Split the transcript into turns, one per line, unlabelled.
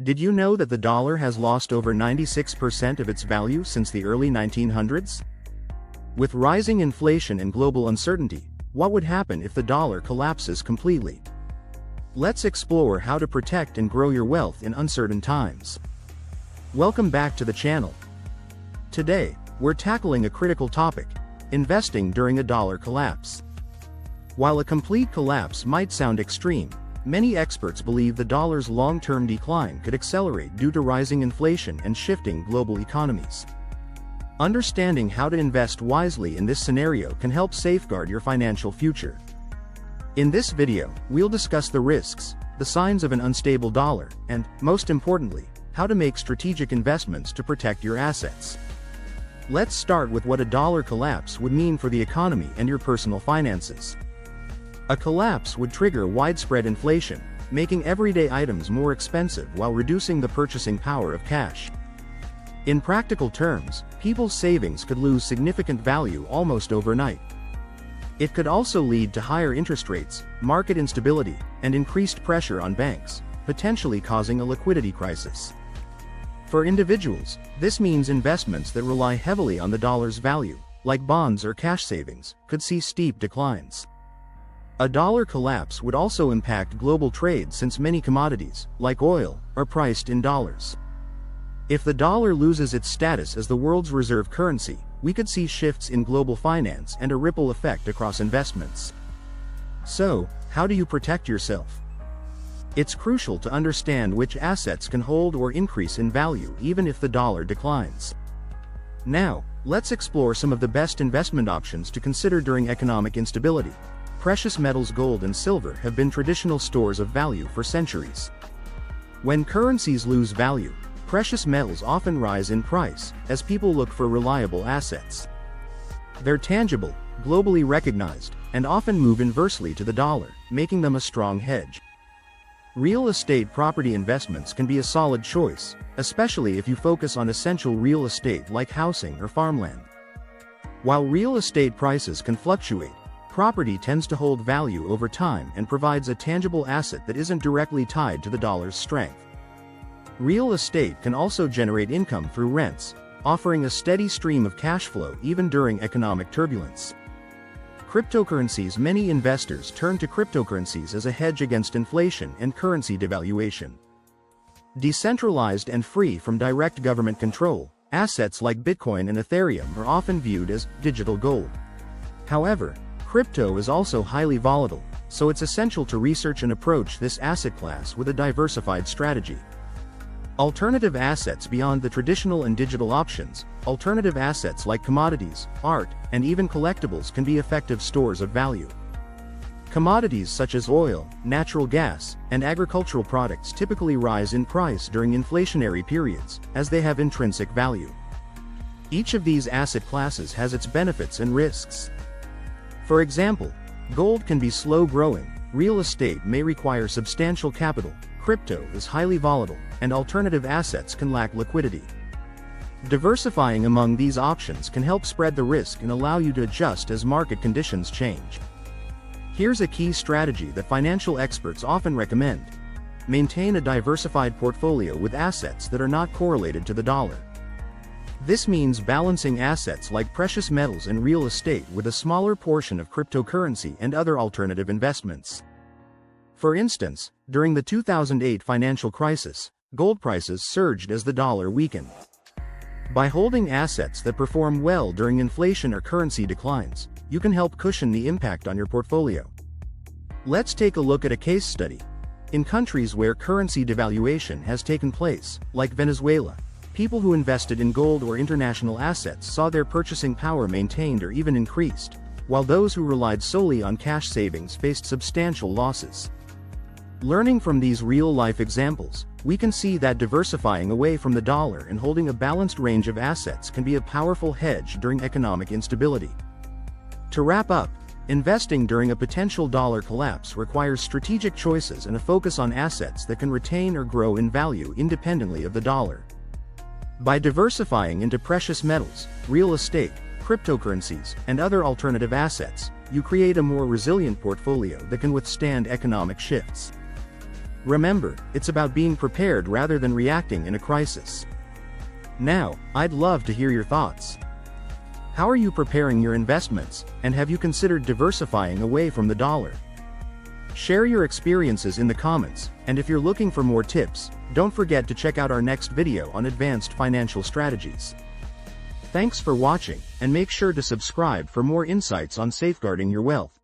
Did you know that the dollar has lost over 96% of its value since the early 1900s? With rising inflation and global uncertainty, what would happen if the dollar collapses completely? Let's explore how to protect and grow your wealth in uncertain times. Welcome back to the channel. Today, we're tackling a critical topic: investing during a dollar collapse. While a complete collapse might sound extreme, many experts believe the dollar's long-term decline could accelerate due to rising inflation and shifting global economies. Understanding how to invest wisely in this scenario can help safeguard your financial future. In this video, we'll discuss the risks, the signs of an unstable dollar, and, most importantly, how to make strategic investments to protect your assets. Let's start with what a dollar collapse would mean for the economy and your personal finances. A collapse would trigger widespread inflation, making everyday items more expensive while reducing the purchasing power of cash. In practical terms, people's savings could lose significant value almost overnight. It could also lead to higher interest rates, market instability, and increased pressure on banks, potentially causing a liquidity crisis. For individuals, this means investments that rely heavily on the dollar's value, like bonds or cash savings, could see steep declines. A dollar collapse would also impact global trade since many commodities, like oil, are priced in dollars. If the dollar loses its status as the world's reserve currency, we could see shifts in global finance and a ripple effect across investments. So, how do you protect yourself? It's crucial to understand which assets can hold or increase in value even if the dollar declines. Now, let's explore some of the best investment options to consider during economic instability. Precious metals gold and silver have been traditional stores of value for centuries. When currencies lose value, precious metals often rise in price, as people look for reliable assets. They're tangible, globally recognized, and often move inversely to the dollar, making them a strong hedge. Real estate property investments can be a solid choice, especially if you focus on essential real estate like housing or farmland. While real estate prices can fluctuate, property tends to hold value over time and provides a tangible asset that isn't directly tied to the dollar's strength. Real estate can also generate income through rents, offering a steady stream of cash flow even during economic turbulence. Cryptocurrencies: many investors turn to cryptocurrencies as a hedge against inflation and currency devaluation. Decentralized and free from direct government control, assets like Bitcoin and Ethereum are often viewed as digital gold. However, crypto is also highly volatile, so it's essential to research and approach this asset class with a diversified strategy. Alternative assets: beyond the traditional and digital options, alternative assets like commodities, art, and even collectibles can be effective stores of value. Commodities such as oil, natural gas, and agricultural products typically rise in price during inflationary periods, as they have intrinsic value. Each of these asset classes has its benefits and risks. For example, gold can be slow-growing, real estate may require substantial capital, crypto is highly volatile, and alternative assets can lack liquidity. Diversifying among these options can help spread the risk and allow you to adjust as market conditions change. Here's a key strategy that financial experts often recommend: maintain a diversified portfolio with assets that are not correlated to the dollar. This means balancing assets like precious metals and real estate with a smaller portion of cryptocurrency and other alternative investments. For instance, during the 2008 financial crisis, gold prices surged as the dollar weakened. By holding assets that perform well during inflation or currency declines, you can help cushion the impact on your portfolio. Let's take a look at a case study. In countries where currency devaluation has taken place, like Venezuela, people who invested in gold or international assets saw their purchasing power maintained or even increased, while those who relied solely on cash savings faced substantial losses. Learning from these real-life examples, we can see that diversifying away from the dollar and holding a balanced range of assets can be a powerful hedge during economic instability. To wrap up, investing during a potential dollar collapse requires strategic choices and a focus on assets that can retain or grow in value independently of the dollar. By diversifying into precious metals, real estate, cryptocurrencies, and other alternative assets, you create a more resilient portfolio that can withstand economic shifts. Remember, it's about being prepared rather than reacting in a crisis. Now, I'd love to hear your thoughts. How are you preparing your investments, and have you considered diversifying away from the dollar? Share your experiences in the comments, and if you're looking for more tips, don't forget to check out our next video on advanced financial strategies. Thanks for watching, and make sure to subscribe for more insights on safeguarding your wealth.